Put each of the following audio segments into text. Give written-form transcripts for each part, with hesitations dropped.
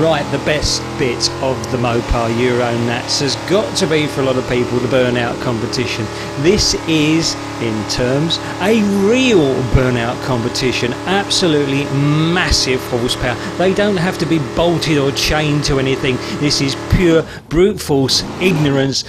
Right, the best bit of the Mopar Euro Nats has got to be, for a lot of people, the burnout competition. This is, in terms, a real burnout competition. Absolutely massive horsepower. They don't have to be bolted or chained to anything. This is pure brute force ignorance.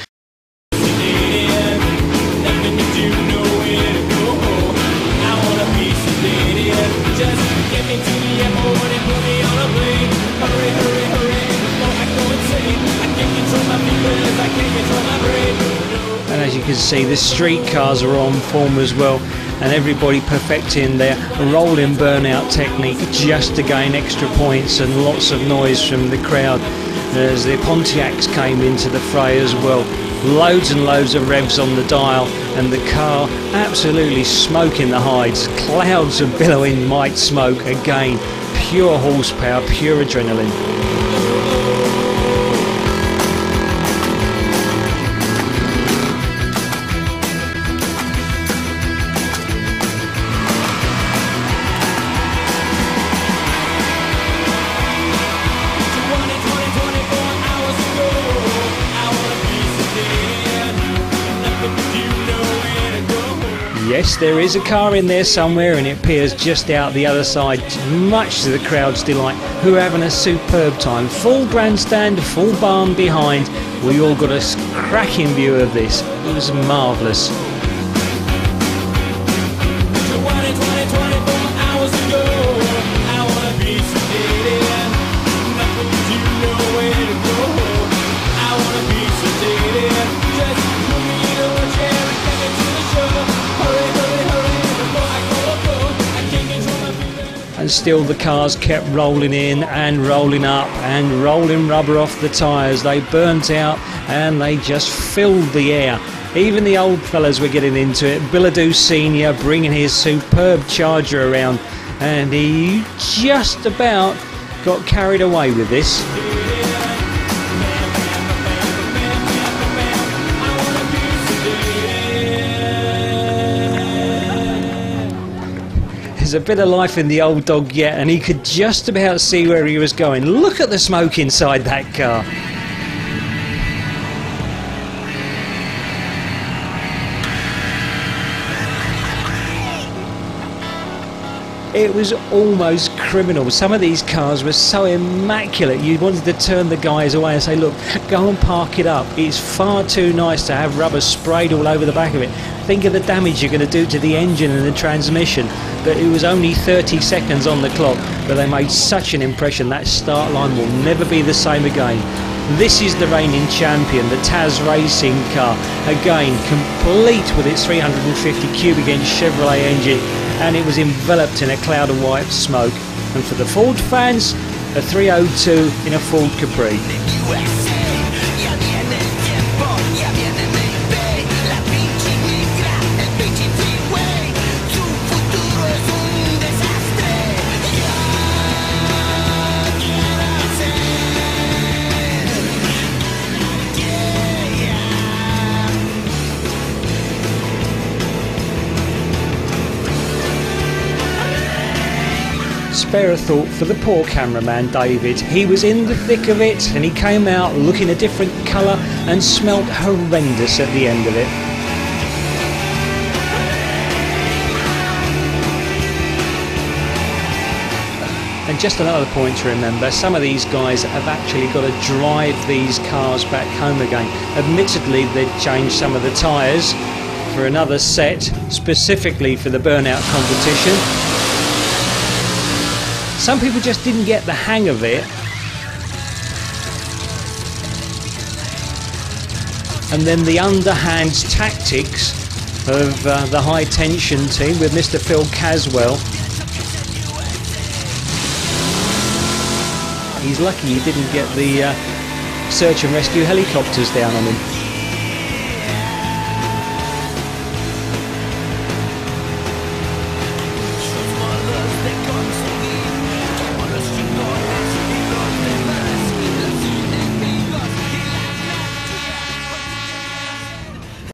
And as you can see, the street cars are on form as well, and everybody perfecting their rolling burnout technique just to gain extra points and lots of noise from the crowd as the Pontiacs came into the fray as well. Loads and loads of revs on the dial, and the car absolutely smoking the hides. Clouds of billowing white smoke. Again, pure horsepower, pure adrenaline. Yes, there is a car in there somewhere, and it appears just out the other side, much to the crowd's delight, who are having a superb time. Full grandstand, full barn behind. We all got a cracking view of this. It was marvellous. And still the cars kept rolling in and rolling up and rolling rubber off the tyres. They burnt out and they just filled the air. Even the old fellas were getting into it. Billadou Senior bringing his superb Charger around, and he just about got carried away with this. There's a bit of life in the old dog yet, and he could just about see where he was going. Look at the smoke inside that car. It was almost criminal. Some of these cars were so immaculate, you wanted to turn the guys away and say, look, go and park it up. It's far too nice to have rubber sprayed all over the back of it. Think of the damage you're going to do to the engine and the transmission. But it was only 30 seconds on the clock, but they made such an impression. That start line will never be the same again. This is the reigning champion, the Taz Racing car. Again, complete with its 350 cubic inch Chevrolet engine, and it was enveloped in a cloud of white smoke. And for the Ford fans, a 302 in a Ford Capri. Spare a thought for the poor cameraman David. He was in the thick of it, and he came out looking a different colour and smelt horrendous at the end of it. And just another point to remember, some of these guys have actually got to drive these cars back home again. Admittedly, they've changed some of the tyres for another set, specifically for the burnout competition. Some people just didn't get the hang of it. And then the underhand tactics of the high tension team with Mr. Phil Caswell. He's lucky he didn't get the search and rescue helicopters down on him.